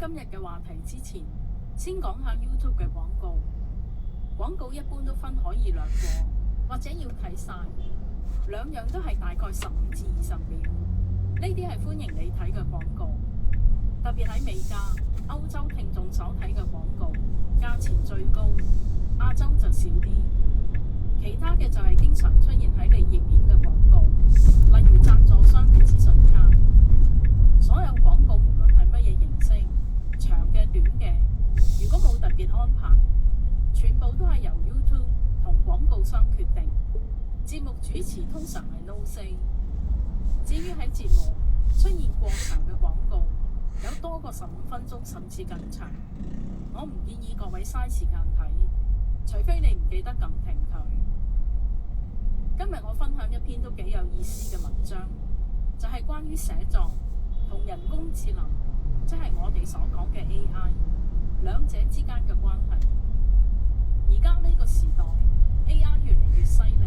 今日嘅話題之前，先講下 YouTube 嘅廣告。廣告一般都分可以略過，或者要睇晒，兩樣都係大概15至20秒。呢啲係歡迎你睇嘅廣告，特別喺美加、歐洲聽眾所睇嘅廣告，價錢最高，亞洲就少啲。其他嘅就係經常出現喺你頁面嘅廣告，例如贊助商嘅資訊卡。所有廣告無論係乜嘢形式，長嘅短嘅，如果冇特別安排，全部都係由 YouTube 同廣告商決定。節目主持通常係 no say。至於喺節目出現過長嘅廣告，有多過15分鐘甚至更長，我唔建議各位嘥時間睇，除非你唔記得撳停佢。今日我分享一篇都幾有意思嘅文章，就係關於寫作同人工智能，即係我哋所講嘅 AI， 兩者之間嘅關係。而家呢個時代 AI 越嚟越犀利，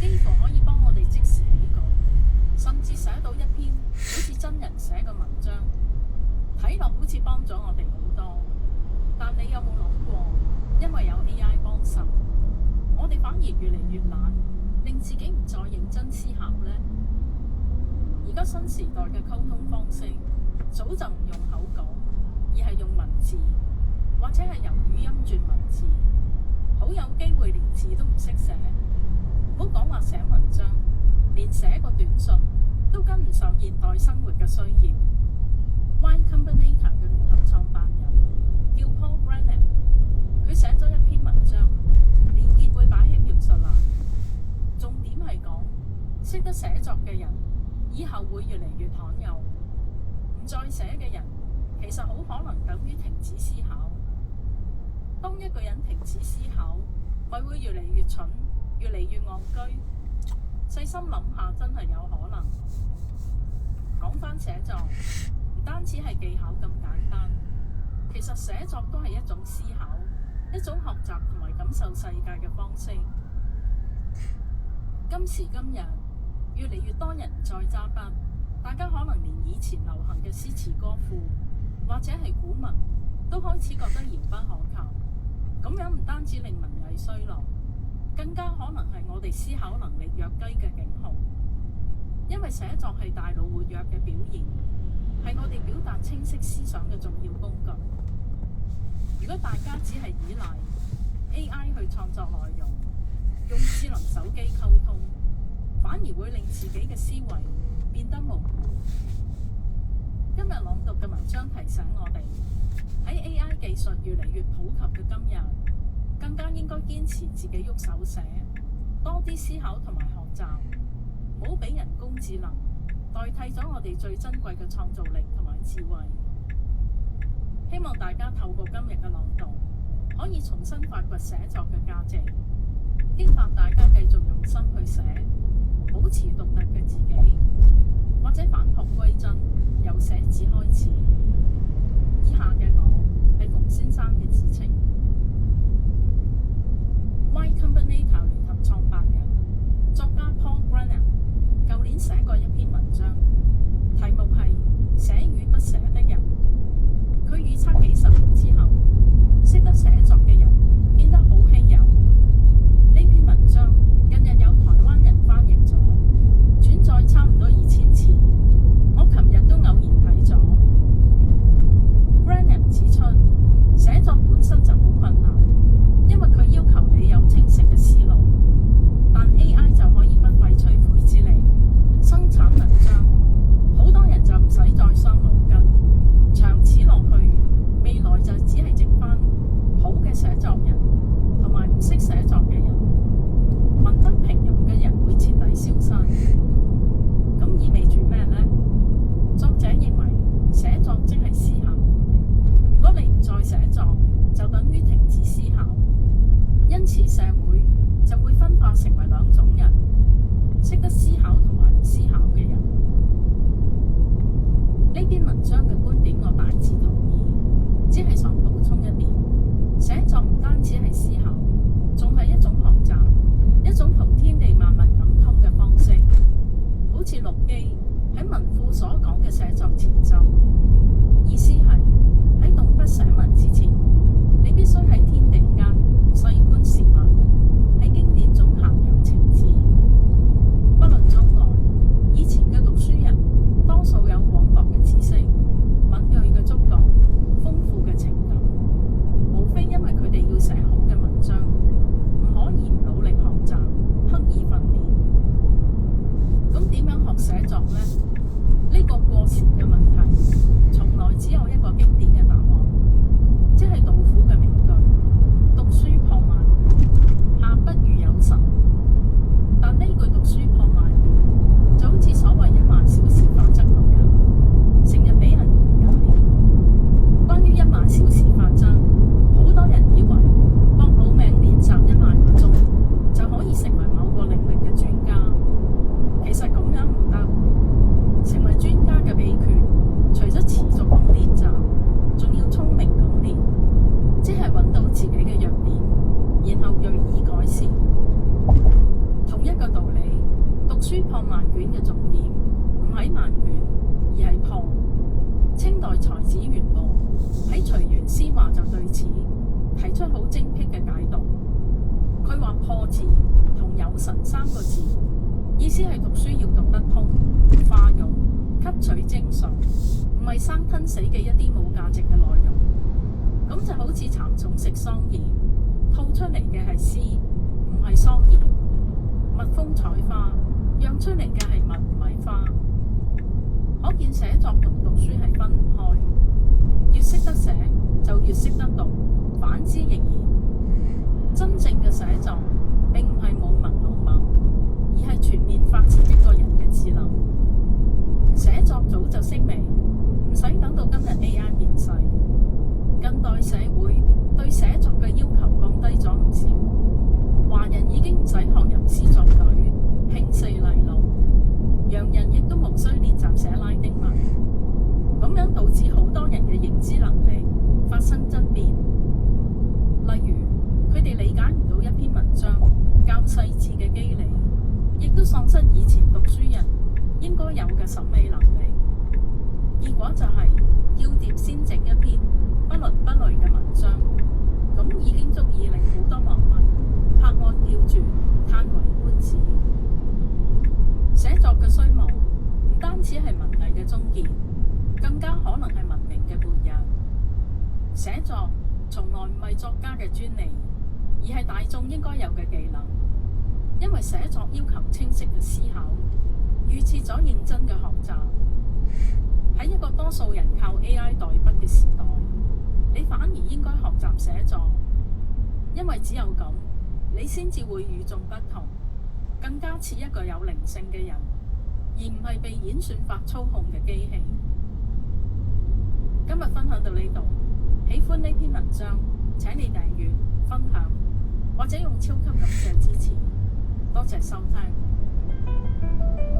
幾乎可以幫我哋即時起稿，甚至寫到一篇好似真人寫嘅文章，睇落好似幫咗我哋好多。但你有冇諗過，因為有 AI 幫手，我哋反而越嚟越懶，令自己唔再認真思考呢？而家新時代嘅溝通方式，早就唔用口講，而係用文字，或者係由語音轉文字，好有機會連字都唔識寫。唔好講話寫文章，連寫個短信都跟唔上現代生活嘅需要。Y Combinator 嘅聯合創辦人叫 Paul Graham， 佢寫咗一篇文章，連結會擺喺描述欄。重點係講，識得寫作嘅人以後會越嚟越罕有，唔再寫嘅人其實好可能等於停止思考。當一個人停止思考，咪會越嚟越蠢，越嚟越戇居。細心諗下，真係有可能。講返寫作，唔單止係技巧咁簡單，其實寫作都係一種思考，一種學習同埋感受世界嘅方式。今時今日，越嚟越多人唔再揸筆，大家可能連以前流行嘅詩詞歌賦或者係古文都開始覺得遙不可及。咁樣唔單止令文藝衰落，更加可能係我哋思考能力弱雞嘅警號。因為寫作係大腦活躍嘅表現，係我哋表達清晰思想嘅重要工具。如果大家只係依賴 AI 去創作內容，用智能手機溝通，反而會令自己嘅思維變得模糊。今日朗讀嘅文章提醒我哋，喺 AI 技術越嚟越普及嘅今日，更加應該堅持自己喐手寫，多啲思考同埋學習，唔好俾人工智能代替咗我哋最珍貴嘅創造力同埋智慧。希望大家透過今日嘅朗讀，可以重新發掘寫作嘅價值，激發大家繼續用心去寫，保持獨特嘅自己，或者返璞歸真，由寫字開始。以下嘅我係馮先生嘅自稱。Y Combinator 聯合創辦人、作家 Paul Graham 舊年寫過一篇文章，題目係寫與不寫的人。佢預測幾十年之後，識得寫作嘅人變得好稀有。呢篇文章近日有台灣人翻譯咗，轉載差唔多2000次。我琴日都偶然睇咗。Graham 指出，寫作本身就好困難，因為佢要求你有清晰嘅思路，但 AI 就可以不費吹灰之力生產文章，好多人就唔使再傷腦筋。長此落去，未來就只係剩返好嘅寫作書破萬卷嘅重點唔喺萬卷，而係破。清代才子袁牧喺《隨園詩話》就對此提出好精闢嘅解讀。佢話破字同有神三個字，意思係讀書要讀得通、化用、吸取精髓，唔係生吞死嘅一啲冇價值嘅內容。咁就好似蠶蟲食桑葉，吐出嚟嘅係絲，唔係桑葉；蜜蜂採花，釀出嚟嘅係蜜唔係花。可見寫作同讀書係分唔開，越識得寫就越識得讀，反之亦然。真正嘅寫作並唔係舞文弄墨，而係全面發展一個人嘅智能。寫作早就式微，唔使等到今日 AI 面世。近代社會對寫作嘅要求降低咗唔少，華人已經唔使學吟詩作對、拼四麗路，洋人亦都無需練習寫拉丁文，咁樣導致好多人嘅認知能力發生質變。例如，佢哋理解唔到一篇文章較細緻嘅機理，亦都喪失以前讀書人應該有嘅審美能力。結果就係叫碟先整一篇不倫不類嘅文章，咁已經足以令好多網民拍案叫絕、嘆為觀止。寫作嘅衰亡唔單止係文藝嘅終結，更加可能係文明嘅末日。寫作從來唔係作家嘅專利，而係大眾應該有嘅技能。因為寫作要求清晰嘅思考，預設咗認真嘅學習。喺一個多數人靠 AI 代筆嘅時代，你反而應該學習寫作，因為只有咁，你先至會與眾不同，更加似一個有靈性嘅人，而唔係被演算法操控嘅機器。今日分享到呢度，喜歡呢篇文章，請你訂閱、分享，或者用超級感謝支持。多謝收聽。